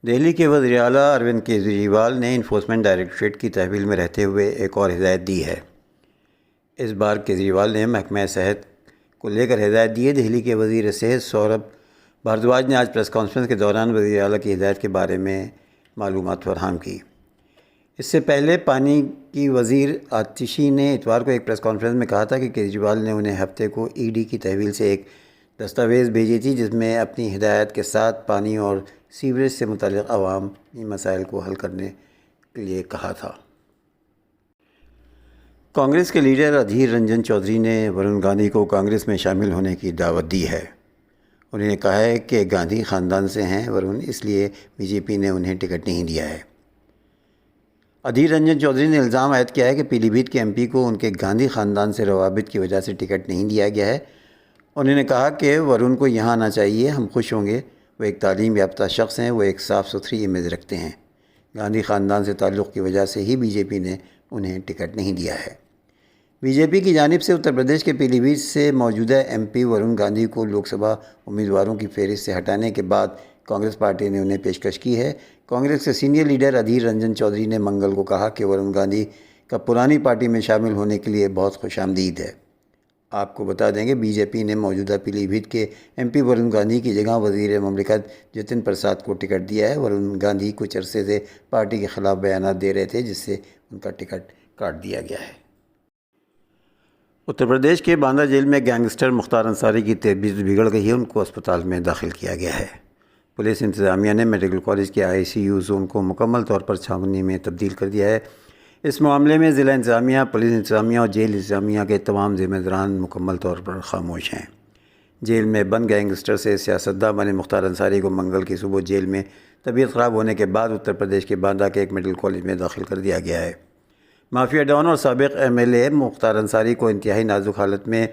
دہلی کے وزیر اعلیٰ اروند کیجریوال نے انفورسمنٹ ڈائریکٹوریٹ کی تحویل میں رہتے ہوئے ایک اور ہدایت دی ہے۔ اس بار کیجریوال نے محکمہ صحت کو لے کر ہدایت دی ہے۔ دہلی کے وزیر صحت سوربھ بھردواج نے آج پریس کانفرنس کے دوران وزیر اعلیٰ کی ہدایت کے بارے میں معلومات فراہم کی۔ اس سے پہلے پانی کی وزیر آتشی نے اتوار کو ایک پریس کانفرنس میں کہا تھا کہ کیجریوال نے انہیں ہفتے کو ای ڈی کی تحویل سے ایک دستاویز بھیجی تھی جس میں اپنی ہدایت کے ساتھ پانی اور سیوریج سے متعلق عوامی مسائل کو حل کرنے کے لیے کہا تھا۔ کانگریس کے لیڈر ادھیر رنجن چودھری نے ورون گاندھی کو کانگریس میں شامل ہونے کی دعوت دی ہے۔ انہوں نے کہا ہے کہ گاندھی خاندان سے ہیں ورون، اس لیے بی جے پی نے انہیں ٹکٹ نہیں دیا ہے۔ ادھیر رنجن چودھری نے الزام عائد کیا ہے کہ پیلی بھیت کے ایم پی کو ان کے گاندھی خاندان سے روابط کی وجہ سے ٹکٹ نہیں دیا گیا ہے۔ انہوں نے کہا کہ ورون کو یہاں آنا چاہیے، ہم خوش ہوں گے، وہ ایک تعلیم یافتہ شخص ہیں، وہ ایک صاف ستھری امیج رکھتے ہیں۔ گاندھی خاندان سے تعلق کی وجہ سے ہی بی جے پی نے انہیں ٹکٹ نہیں دیا ہے۔ بی جے پی کی جانب سے اتر پردیش کے پیلی بھیت سے موجودہ ایم پی ورون گاندھی کو لوک سبھا امیدواروں کی فہرست سے ہٹانے کے بعد کانگریس پارٹی نے انہیں پیشکش کی ہے۔ کانگریس کے سینئر لیڈر ادھیر رنجن چودھری نے منگل کو کہا کہ ورون گاندھی کا پرانی پارٹی میں شامل ہونے کے لیے بہت خوش آمدید ہے۔ آپ کو بتا دیں کہ بی جے پی نے موجودہ پیلی بھیت کے ایم پی ورون گاندھی کی جگہ وزیر مملکت جتن پرساد کو ٹکٹ دیا ہے۔ ورون گاندھی کچھ عرصے سے پارٹی کے خلاف بیانات دے رہے تھے جس سے ان کا ٹکٹ کاٹ دیا گیا ہے۔ اتر پردیش کے باندرا جیل میں گینگسٹر مختار انصاری کی طبیعت بگڑ گئی ہے، ان کو اسپتال میں داخل کیا گیا ہے۔ پولیس انتظامیہ نے میڈیکل کالج کے آئی سی یو زون کو مکمل طور پر چھاؤنی میں تبدیل کر دیا ہے۔ اس معاملے میں ضلع انتظامیہ، پولیس انتظامیہ اور جیل انتظامیہ کے تمام ذمہ داران مکمل طور پر خاموش ہیں۔ جیل میں بند گینگسٹر سے سیاستداں بنے مختار انصاری کو منگل کی صبح جیل میں طبیعت خراب ہونے کے بعد اتر پردیش کے باندرا کے ایک میڈیکل کالج میں داخل کر دیا گیا ہے۔ مافیا ڈان اور سابق ایم ایل اے مختار انصاری کو انتہائی نازک حالت میں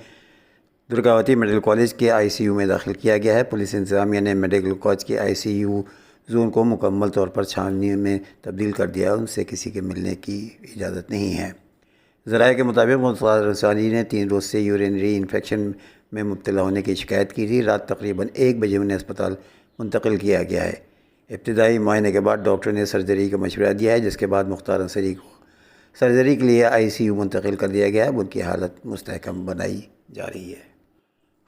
درگاوتی میڈیکل کالج کے آئی سی یو میں داخل کیا گیا ہے۔ پولیس انتظامیہ نے میڈیکل کالج کے آئی سی یو زون کو مکمل طور پر چھاؤنی میں تبدیل کر دیا ہے، ان سے کسی کے ملنے کی اجازت نہیں ہے۔ ذرائع کے مطابق مختار انصاری نے 3 روز سے یورینری انفیکشن میں مبتلا ہونے کی شکایت کی تھی۔ رات تقریباً 1 بجے انہیں اسپتال منتقل کیا گیا ہے۔ ابتدائی معائنے کے بعد ڈاکٹر نے سرجری کا مشورہ دیا ہے، جس کے بعد مختار انصاری کو سرجری کے لیے آئی سی یو منتقل کر دیا گیا ہے۔ ان کی حالت مستحکم بنائی جا رہی ہے۔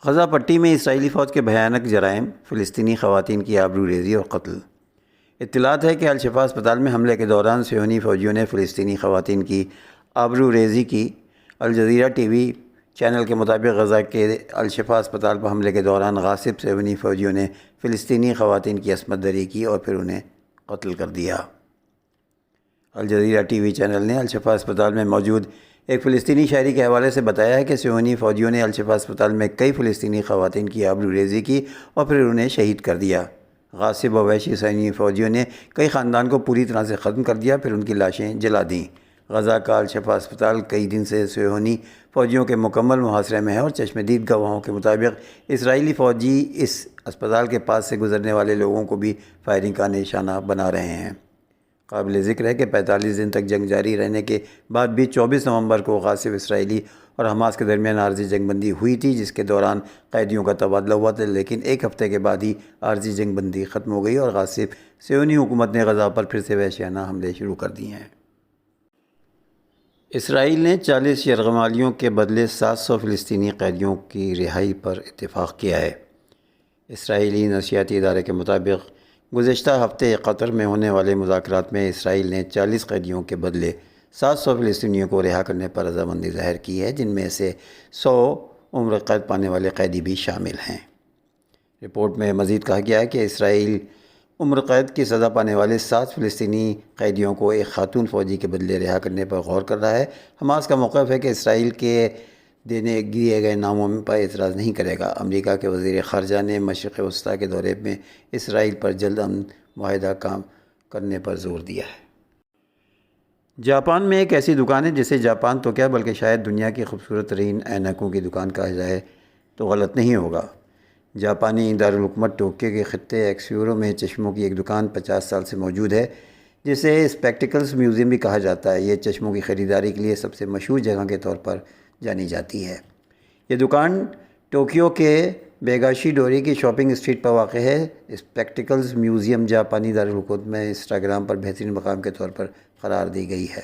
غزہ پٹی میں اسرائیلی فوج کے بھیانک جرائم، فلسطینی خواتین کی آبرو ریزی اور قتل۔ اطلاعات ہے کہ الشفا اسپتال میں حملے کے دوران صہیونی فوجیوں نے فلسطینی خواتین کی آبرو ریزی کی۔ الجزیرہ ٹی وی چینل کے مطابق غزہ کے الشفا اسپتال پر حملے کے دوران غاصب صہیونی فوجیوں نے فلسطینی خواتین کی عصمت دری کی اور پھر انہیں قتل کر دیا۔ الجزیرہ ٹی وی چینل نے الشفا اسپتال میں موجود ایک فلسطینی شہری کے حوالے سے بتایا ہے کہ صہیونی فوجیوں نے الشفا اسپتال میں کئی فلسطینی خواتین کی آبرو ریزی کی اور پھر انہیں شہید کر دیا۔ غاصب و وحشی صہیونی فوجیوں نے کئی خاندان کو پوری طرح سے ختم کر دیا، پھر ان کی لاشیں جلا دیں۔ غزہ کا الشفا اسپتال کئی دن سے صہیونی فوجیوں کے مکمل محاصرے میں ہے اور چشم دید گواہوں کے مطابق اسرائیلی فوجی اس اسپتال کے پاس سے گزرنے والے لوگوں کو بھی فائرنگ کا نشانہ بنا رہے ہیں۔ قابل ذکر ہے کہ 45 دن تک جنگ جاری رہنے کے بعد بھی 24 نومبر کو غاصب اسرائیلی اور حماس کے درمیان عارضی جنگ بندی ہوئی تھی، جس کے دوران قیدیوں کا تبادلہ ہوا تھا، لیکن ایک ہفتے کے بعد ہی عارضی جنگ بندی ختم ہو گئی اور غاصب صہیونی حکومت نے غزہ پر پھر سے وحشیانہ حملے شروع کر دیے ہیں۔ اسرائیل نے 40 یرغمالیوں کے بدلے 700 فلسطینی قیدیوں کی رہائی پر اتفاق کیا ہے۔ اسرائیلی نشریاتی ادارے کے مطابق گزشتہ ہفتے قطر میں ہونے والے مذاکرات میں اسرائیل نے 40 قیدیوں کے بدلے 700 فلسطینیوں کو رہا کرنے پر رضامندی ظاہر کی ہے، جن میں سے 100 عمر قید پانے والے قیدی بھی شامل ہیں۔ رپورٹ میں مزید کہا گیا ہے کہ اسرائیل عمر قید کی سزا پانے والے 7 فلسطینی قیدیوں کو ایک خاتون فوجی کے بدلے رہا کرنے پر غور کر رہا ہے۔ حماس کا موقف ہے کہ اسرائیل کے دیے گئے ناموں پر اعتراض نہیں کرے گا۔ امریکہ کے وزیر خارجہ نے مشرق وسطیٰ کے دورے میں اسرائیل پر جلد امن معاہدہ کام کرنے پر زور دیا ہے۔ جاپان میں ایک ایسی دکان ہے جسے جاپان تو کیا بلکہ شاید دنیا کی خوبصورت ترین عینکوں کی دکان کہا جائے تو غلط نہیں ہوگا۔ جاپانی دارالحکومت ٹوکیو کے خطے ایکسیورو میں چشموں کی ایک دکان 50 سال سے موجود ہے، جسے اسپیکٹیکلز میوزیم بھی کہا جاتا ہے۔ یہ چشموں کی خریداری کے لیے سب سے مشہور جگہ کے طور پر جانی جاتی ہے۔ یہ دکان ٹوکیو کے بیگاشی ڈوری کی شاپنگ اسٹریٹ پر واقع ہے۔ اسپیکٹیکلز میوزیم جاپانی دارالحکومت میں انسٹاگرام پر بہترین مقام کے طور پر قرار دی گئی ہے۔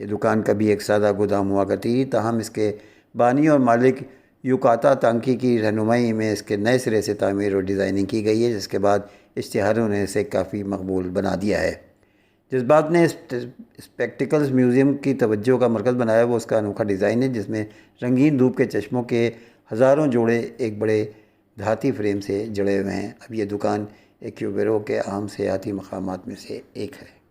یہ دکان کبھی ایک سادہ گودام ہوا کرتی تھی، تاہم اس کے بانی اور مالک یوکاتا تانکی کی رہنمائی میں اس کے نئے سرے سے تعمیر اور ڈیزائننگ کی گئی ہے، جس کے بعد اشتہاروں نے اسے کافی مقبول بنا دیا ہے۔ جس بات نے اسپیکٹیکلز میوزیم کی توجہ کا مرکز بنایا وہ اس کا انوکھا ڈیزائن ہے، جس میں رنگین دھوپ کے چشموں کے ہزاروں جوڑے ایک بڑے دھاتی فریم سے جڑے ہوئے ہیں۔ اب یہ دکان ایکیوبیرو کے اہم سیاحتی مقامات میں سے ایک ہے۔